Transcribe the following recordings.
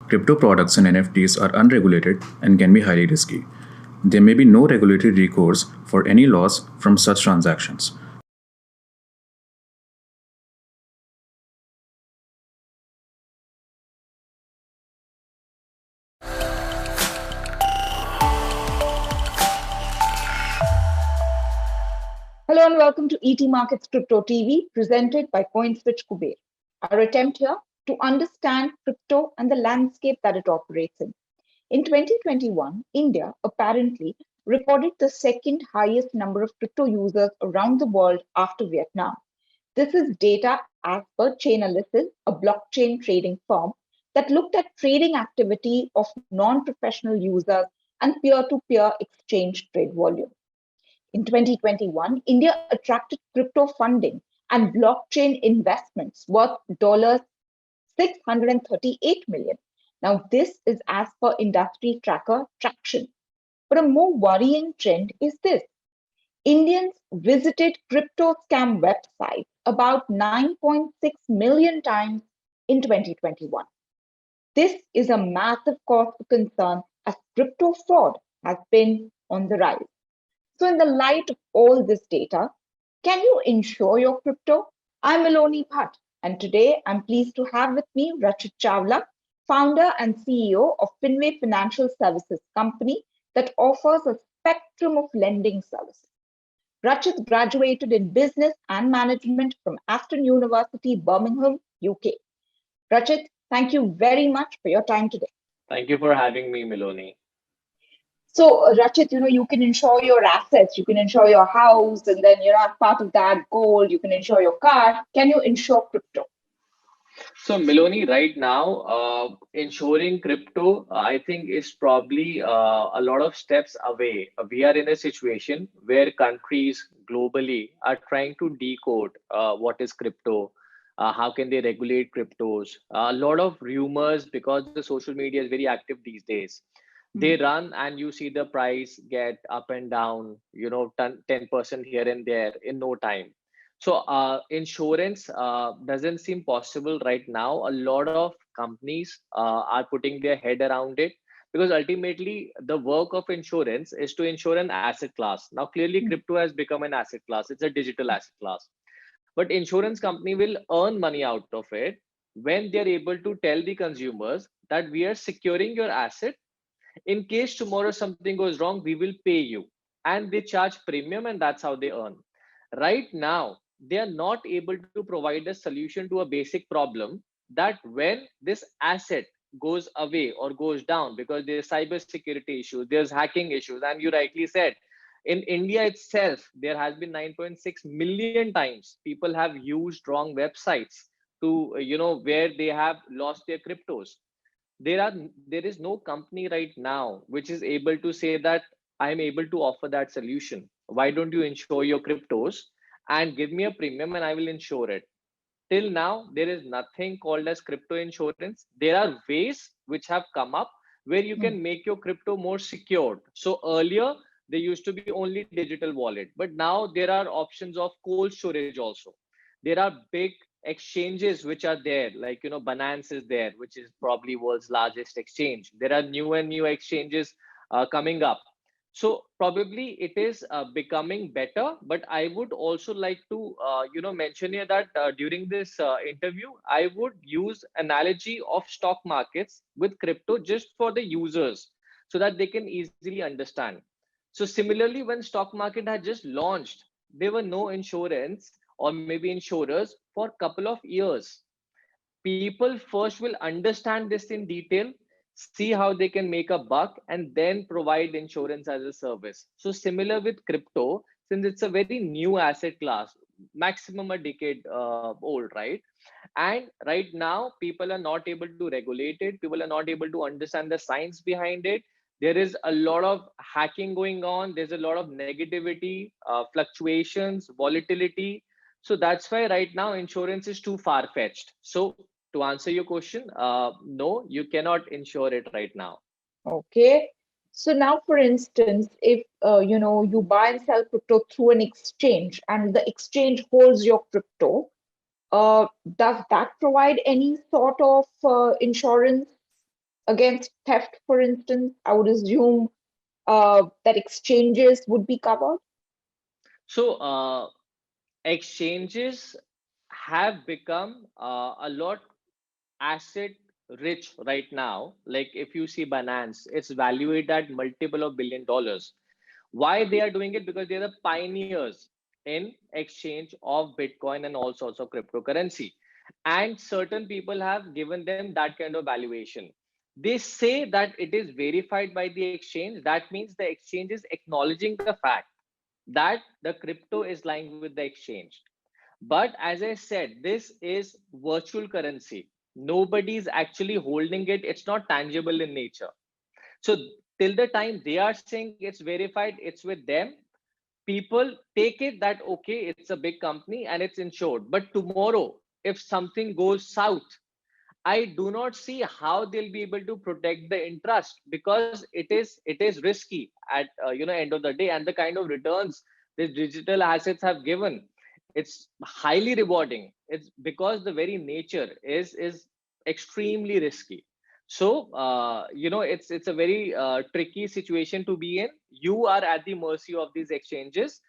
Crypto products and NFTs are unregulated and can be highly risky. There may be no regulatory recourse for any loss from such transactions. Hello and welcome to ET Markets Crypto TV, presented by CoinSwitch Kuber. Our attempt here to understand crypto and the landscape that it operates in. In 2021, India apparently recorded the second highest number of crypto users around the world after Vietnam. This is data as per Chainalysis, a blockchain trading firm that looked at trading activity of non-professional users and peer-to-peer exchange trade volume. In 2021, India attracted crypto funding and blockchain investments worth $638 million. Now, this is as per industry tracker Traction. But a more worrying trend is this. Indians visited crypto scam websites about 9.6 million times in 2021. This is a massive cause for concern as crypto fraud has been on the rise. So, in the light of all this data, can you insure your crypto? I'm Meloni Bhatt, and today I'm pleased to have with me Rachit Chawla, founder and CEO of Finway Financial Services Company that offers a spectrum of lending services. Rachit graduated in business and management from Aston University, Birmingham, UK. Rachit, thank you very much for your time today. Thank you for having me, Miloni. So, Rachit, you can insure your assets, you can insure your house, and then, as part of that, gold, you can insure your car. Can you insure crypto? So, Miloni, right now, insuring crypto, I think, is probably a lot of steps away. We are in a situation where countries globally are trying to decode what is crypto, how can they regulate cryptos. A lot of rumors because the social media is very active these days. They run and you see the price get up and down, 10% here and there in no time. So insurance doesn't seem possible right now. A lot of companies are putting their head around it because ultimately the work of insurance is to insure an asset class. Now, clearly, crypto has become an asset class. It's a digital asset class. But insurance company will earn money out of it when they're able to tell the consumers that we are securing your asset. In case tomorrow something goes wrong, we will pay you. And they charge premium, and that's how they earn. Right now, they are not able to provide a solution to a basic problem that when this asset goes away or goes down because there's cyber security issues, there's hacking issues, and you rightly said, in India itself, there has been 9.6 million times people have used wrong websites to, where they have lost their cryptos. There is no company right now which is able to say that I'm able to offer that solution. Why don't you insure your cryptos and give me a premium and I will insure it? Till now there is nothing called as crypto insurance. There are ways which have come up where you can make your crypto more secured. So earlier there used to be only digital wallet, but now there are options of cold storage also. There are big exchanges which are there, like Binance is there, which is probably world's largest exchange. There are new and new exchanges coming up. So probably it is becoming better, but I would also like to mention here that during this interview I would use analogy of stock markets with crypto just for the users so that they can easily understand. So similarly, when stock market had just launched, there were no insurance or maybe insurers for a couple of years. People first will understand this in detail, see how they can make a buck, and then provide insurance as a service. So similar with crypto, since it's a very new asset class, maximum a decade old, right? And right now people are not able to regulate it, people are not able to understand the science behind it. There is a lot of hacking going on, there's a lot of negativity, fluctuations, volatility. So that's why right now insurance is too far fetched. So to answer your question, no, you cannot insure it right now. Okay. So now, for instance, if you buy and sell crypto through an exchange and the exchange holds your crypto, does that provide any sort of insurance? against theft, for instance? I would assume that exchanges would be covered. So exchanges have become a lot asset rich right now. Like if you see Binance, it's valued at multiple of $1 billion. Why they are doing it? Because they're the pioneers in exchange of Bitcoin and all sorts of cryptocurrency. And certain people have given them that kind of valuation. They say that it is verified by the exchange. That means the exchange is acknowledging the fact that the crypto is lying with the exchange. But as I said, this is virtual currency. Nobody's actually holding it. It's not tangible in nature. So till the time they are saying it's verified, it's with them. People take it that okay, it's a big company and it's insured. But tomorrow, if something goes south, I do not see how they'll be able to protect the interest, because it is risky at end of the day, and the kind of returns these digital assets have given, it's highly rewarding. It's because the very nature is extremely risky. So it's a very tricky situation to be in. You are at the mercy of these exchanges.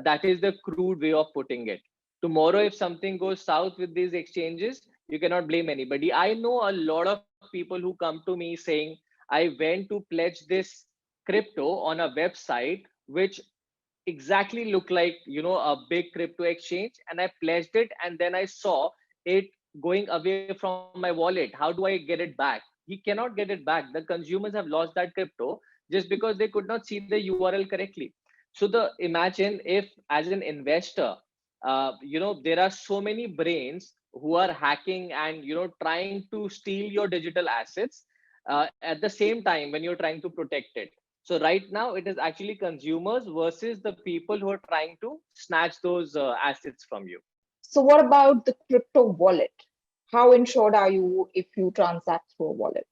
That is the crude way of putting it. Tomorrow, if something goes south with these exchanges, you cannot blame anybody. I know a lot of people who come to me saying, I went to pledge this crypto on a website which exactly looked like a big crypto exchange, and I pledged it, and then I saw it going away from my wallet. How do I get it back? He cannot get it back. The consumers have lost that crypto just because they could not see the URL correctly. So the imagine if, as an investor, there are so many brains who are hacking and trying to steal your digital assets at the same time when you're trying to protect it. So right now it is actually consumers versus the people who are trying to snatch those assets from you. So, what about the crypto wallet? How insured are you if you transact through a wallet?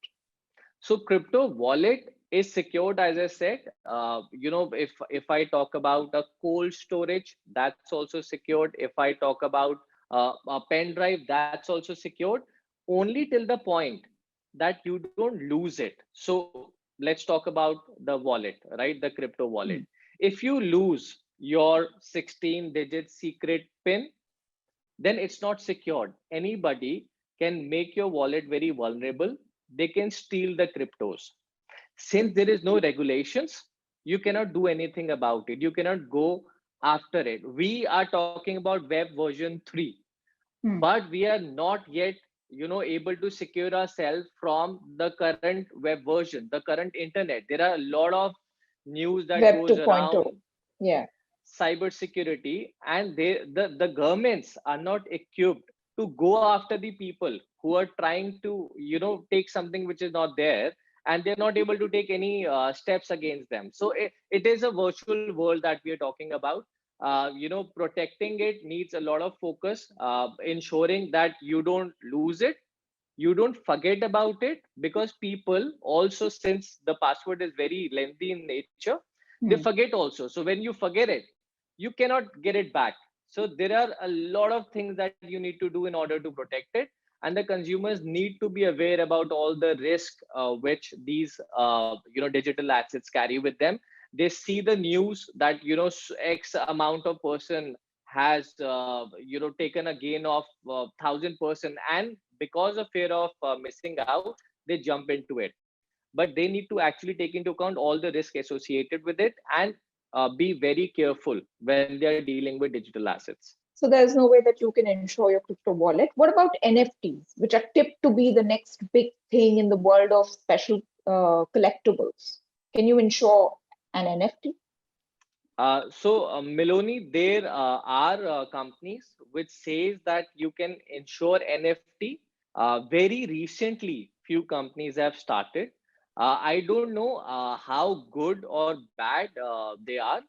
So crypto wallet is secured, as I said. If I talk about a cold storage, that's also secured. If I talk about a pen drive, that's also secured. Only till the point that you don't lose it. So let's talk about the wallet, right? The crypto wallet. Hmm. If you lose your 16-digit secret PIN, then it's not secured. Anybody can make your wallet very vulnerable. They can steal the cryptos. Since there is no regulations, you cannot do anything about it. You cannot go after it. We are talking about web version 3, Hmm. but we are not yet able to secure ourselves from the current web version, the current internet. There are a lot of news that Web goes 2.0. around Yeah. cybersecurity, and the governments are not equipped to go after the people who are trying to take something which is not there, and they're not able to take any steps against them. So it is a virtual world that we are talking about. Protecting it needs a lot of focus, ensuring that you don't lose it, you don't forget about it, because people also, since the password is very lengthy in nature, they Hmm. forget also. So when you forget it, you cannot get it back. So there are a lot of things that you need to do in order to protect it, and the consumers need to be aware about all the risk which these digital assets carry with them. They see the news that x amount of person has taken a gain of 1,000%, and because of fear of missing out, they jump into it. But they need to actually take into account all the risk associated with it, and be very careful when they are dealing with digital assets. So there's no way that you can insure your crypto wallet. What about NFTs, which are tipped to be the next big thing in the world of special collectibles? Can you insure an NFT? Miloni, there are companies which says that you can insure NFT. Very recently, few companies have started. I don't know how good or bad they are,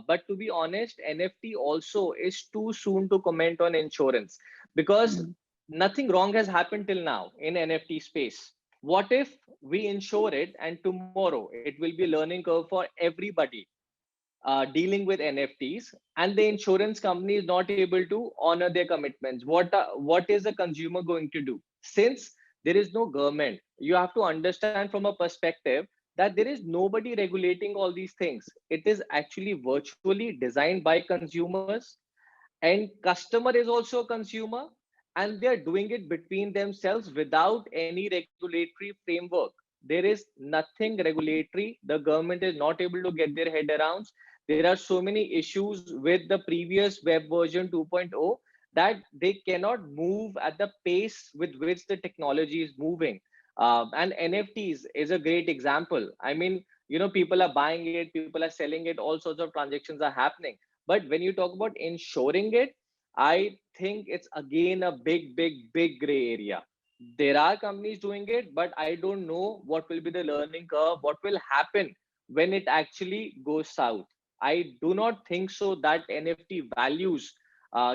but to be honest, NFT also is too soon to comment on insurance, because Hmm. nothing wrong has happened till now in NFT space. What if we insure it and tomorrow it will be a learning curve for everybody dealing with NFTs, and the insurance company is not able to honor their commitments? What is the consumer going to do? Since There is no government. You have to understand from a perspective that there is nobody regulating all these things. It is actually virtually designed by consumers, and customer is also a consumer, and they are doing it between themselves without any regulatory framework. There is nothing regulatory. The government is not able to get their head around. There are so many issues with the previous web version 2.0 that they cannot move at the pace with which the technology is moving. And NFTs is a great example. I mean, people are buying it, people are selling it, all sorts of transactions are happening. But when you talk about ensuring it, I think it's again a big, big, big gray area. There are companies doing it, but I don't know what will be the learning curve, what will happen when it actually goes south. I do not think so that NFT values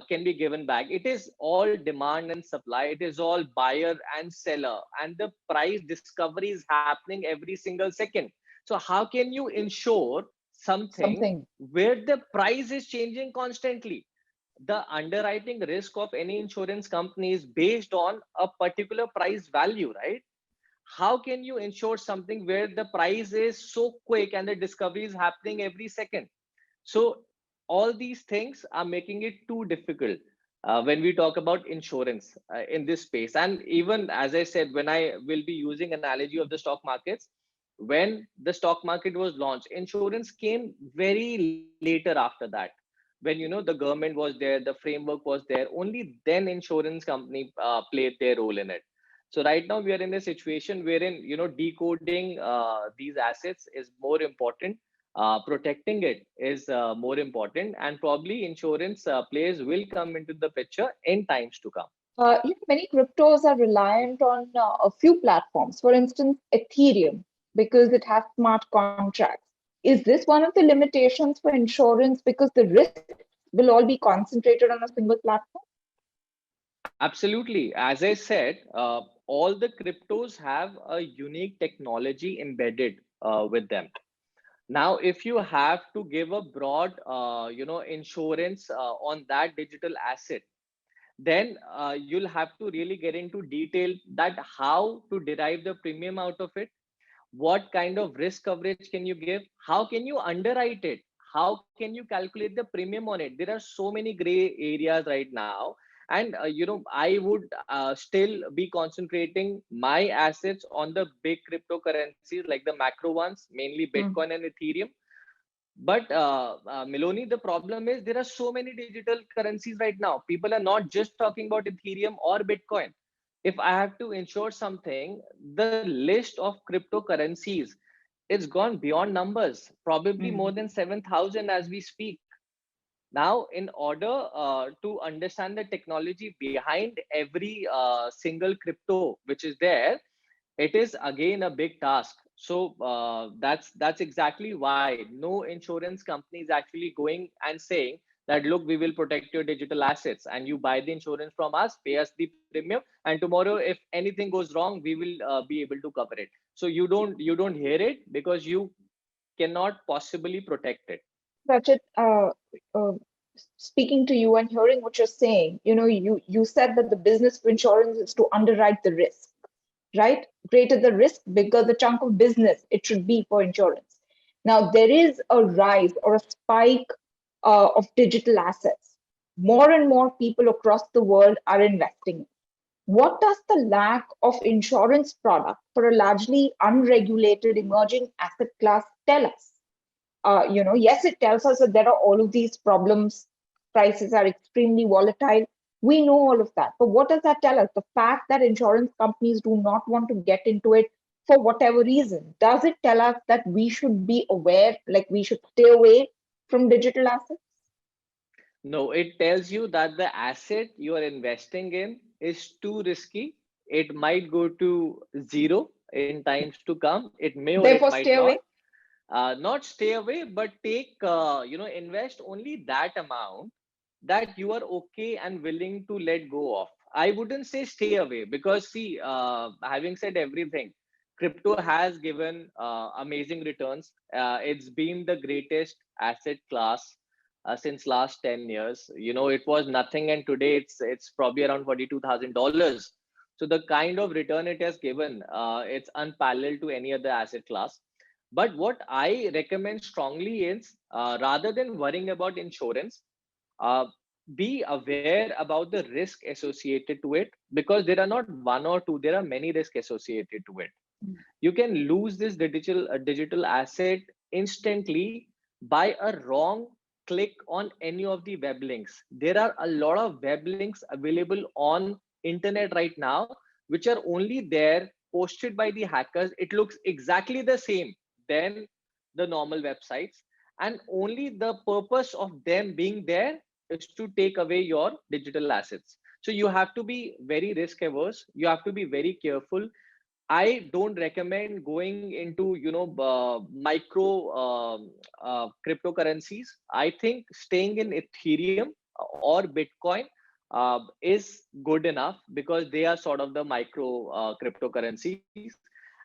can be given back. It is all demand and supply. It is all buyer and seller, and the price discovery is happening every single second. So how can you ensure something Something. where the price is changing constantly? The underwriting risk of any insurance company is based on a particular price value, right? How can you ensure something where the price is so quick and the discovery is happening every second? So all these things are making it too difficult when we talk about insurance in this space. And even as I said, when I will be using analogy of the stock markets, when the stock market was launched, insurance came very later after that. When the government was there, the framework was there, only then insurance company played their role in it. So right now we are in a situation wherein decoding these assets is more important, protecting it is more important, and probably insurance players will come into the picture in times to come. Many cryptos are reliant on a few platforms. For instance, Ethereum, because it has smart contracts. Is this one of the limitations for insurance because the risk will all be concentrated on a single platform? Absolutely. As I said, all the cryptos have a unique technology embedded with them. Now, if you have to give a broad, insurance on that digital asset, then you'll have to really get into detail that how to derive the premium out of it, what kind of risk coverage can you give, how can you underwrite it, how can you calculate the premium on it. There are so many gray areas right now, and I would still be concentrating my assets on the big cryptocurrencies like the macro ones, mainly Mm. Bitcoin and Ethereum. But Miloni, the problem is there are so many digital currencies right now. People are not just talking about Ethereum or Bitcoin. If I have to insure something, the list of cryptocurrencies, it's gone beyond numbers, probably more Mm. than 7,000 as we speak. Now, in order to understand the technology behind every single crypto which is there, it is again a big task. So that's exactly why no insurance company is actually going and saying that, look, we will protect your digital assets and you buy the insurance from us, pay us the premium, and tomorrow if anything goes wrong, we will be able to cover it. So you don't hear it because you cannot possibly protect it. Rachit, uh, speaking to you and hearing what you're saying, you said that the business of insurance is to underwrite the risk, right? Greater the risk, bigger the chunk of business it should be for insurance. Now, there is a rise or a spike of digital assets. More and more people across the world are investing. What does the lack of insurance product for a largely unregulated emerging asset class tell us? Yes, it tells us that there are all of these problems. Prices are extremely volatile. We know all of that. But what does that tell us? The fact that insurance companies do not want to get into it for whatever reason, does it tell us that we should be aware, like we should stay away from digital assets? No, it tells you that the asset you are investing in is too risky. It might go to zero in times to come. It may or it Therefore, might stay not. away. Not stay away, but take, invest only that amount that you are okay and willing to let go of. I wouldn't say stay away because, see, having said everything, crypto has given amazing returns. It's been the greatest asset class since last 10 years. It was nothing, and today it's probably around $42,000. So the kind of return it has given, it's unparalleled to any other asset class. But what I recommend strongly is, rather than worrying about insurance, uh, be aware about the risk associated to it, because there are not one or two, there are many risks associated to it. You can lose this digital asset instantly by a wrong click on any of the web links. There are a lot of web links available on internet right now, which are only there posted by the hackers. It looks exactly the same than the normal websites, and only the purpose of them being there is to take away your digital assets. So you have to be very risk averse, you have to be very careful. I don't recommend going into micro cryptocurrencies. I think staying in Ethereum or Bitcoin is good enough, because they are sort of the micro cryptocurrencies.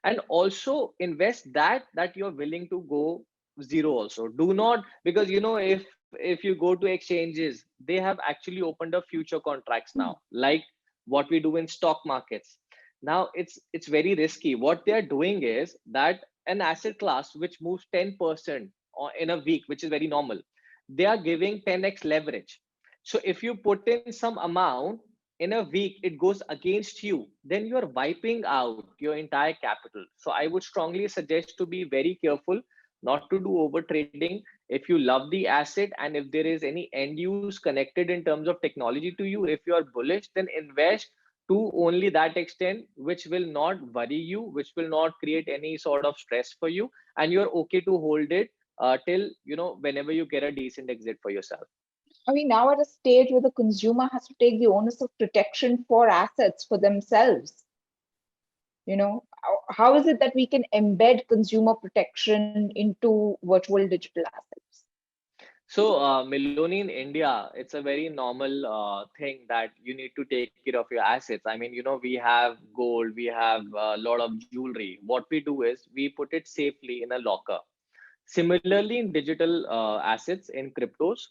And also invest that you're willing to go zero. Also, do not, because if you go to exchanges, they have actually opened up future contracts now, like what we do in stock markets. Now it's very risky. What they are doing is that an asset class which moves 10% in a week, which is very normal, they are giving 10x leverage. So if you put in some amount in a week, it goes against you, then you are wiping out your entire capital. So I would strongly suggest to be very careful, not to do over trading. If you love the asset, and if there is any end use connected in terms of technology to you, if you are bullish, then invest to only that extent which will not worry you, which will not create any sort of stress for you, and you're okay to hold it till whenever you get a decent exit for yourself. Are we now at a stage where the consumer has to take the onus of protection for assets for themselves? How is it that we can embed consumer protection into virtual digital assets? So, Miloni, in India, it's a very normal thing that you need to take care of your assets. I mean, we have gold, we have a lot of jewelry. What we do is we put it safely in a locker. Similarly, in digital assets, in cryptos,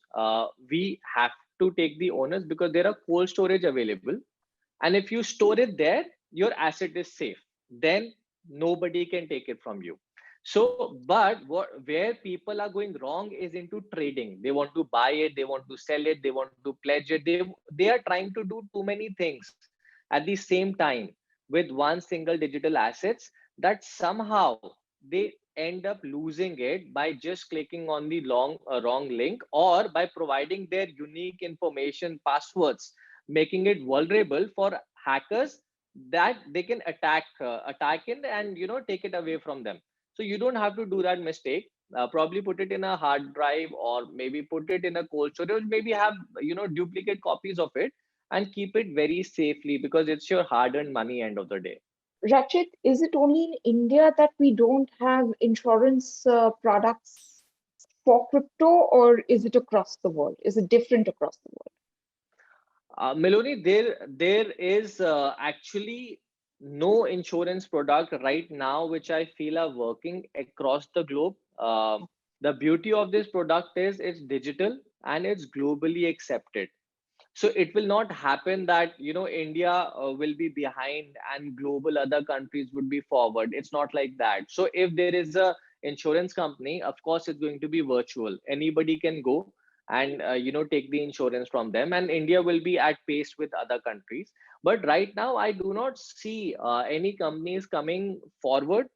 we have to take the owners, because there are cold storage available. And if you store it there, your asset is safe. Then nobody can take it from you. So, but where people are going wrong is into trading. They want to buy it, they want to sell it, they want to pledge it. They are trying to do too many things at the same time with one single digital assets, that somehow they end up losing it by just clicking on the wrong link, or by providing their unique information, passwords, making it vulnerable for hackers, that they can attack it and take it away from them. So you don't have to do that mistake. Probably put it in a hard drive, or maybe put it in a cold storage, maybe have duplicate copies of it, and keep it very safely, because it's your hard earned money end of the day. Rachit, is it only in India that we don't have insurance products for crypto, or is it across the world? Is it different across the world? Meloni, there is actually no insurance product right now which I feel are working across the globe. The beauty of this product is it's digital and it's globally accepted. So it will not happen that India will be behind and global other countries would be forward. It's not like that. So if there is a insurance company, of course it's going to be virtual. Anybody can go and take the insurance from them, and India will be at pace with other countries. But right now I do not see any companies coming forward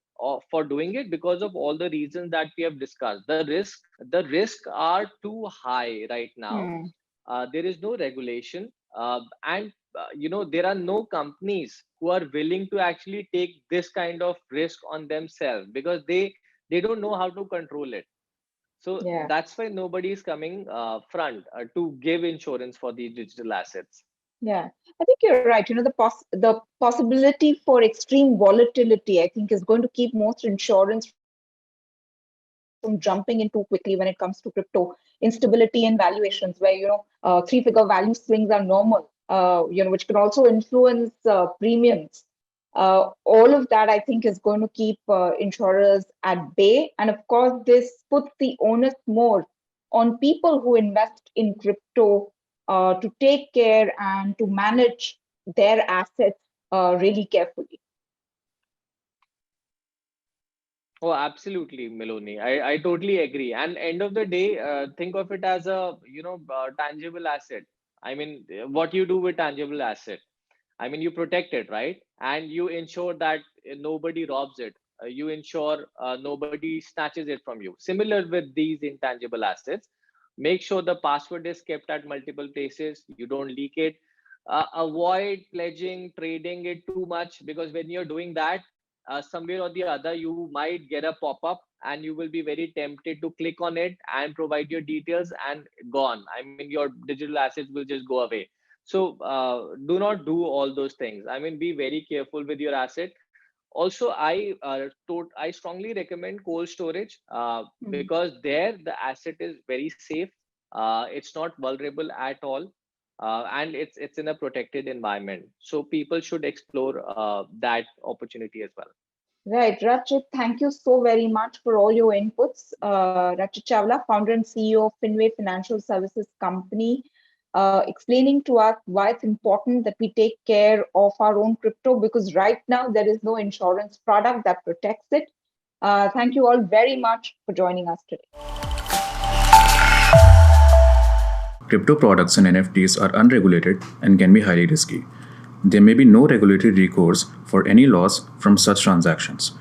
for doing it, because of all the reasons that we have discussed. The risk are too high right now. Hmm. There is no regulation, and there are no companies who are willing to actually take this kind of risk on themselves, because they don't know how to control it. So Yeah. that's why nobody is coming front to give insurance for these digital assets. Yeah, I think you're right. The possibility for extreme volatility, I think, is going to keep most insurance from jumping in too quickly when it comes to crypto. Instability in valuations, where three-figure value swings are normal. Which can also influence premiums. All of that, I think, is going to keep insurers at bay. And of course, this puts the onus more on people who invest in crypto to take care and to manage their assets really carefully. Oh, absolutely, Meloni. I totally agree. And end of the day, think of it as a, tangible asset. I mean, what you do with tangible asset? I mean, you protect it, right? And you ensure that nobody robs it. You ensure nobody snatches it from you. Similar with these intangible assets, make sure the password is kept at multiple places. You don't leak it. Avoid pledging, trading it too much, because when you're doing that, somewhere or the other, you might get a pop up and you will be very tempted to click on it and provide your details and gone. I mean, your digital assets will just go away. So do not do all those things. I mean, be very careful with your asset. Also, I strongly recommend cold storage Mm. because there the asset is very safe. It's not vulnerable at all, and it's in a protected environment. So people should explore that opportunity as well. Right, Rachit, thank you so very much for all your inputs. Rachit Chawla, founder and CEO of Finway Financial Services Company, explaining to us why it's important that we take care of our own crypto, because right now there is no insurance product that protects it. Thank you all very much for joining us today. Crypto products and NFTs are unregulated and can be highly risky. There may be no regulatory recourse for any loss from such transactions.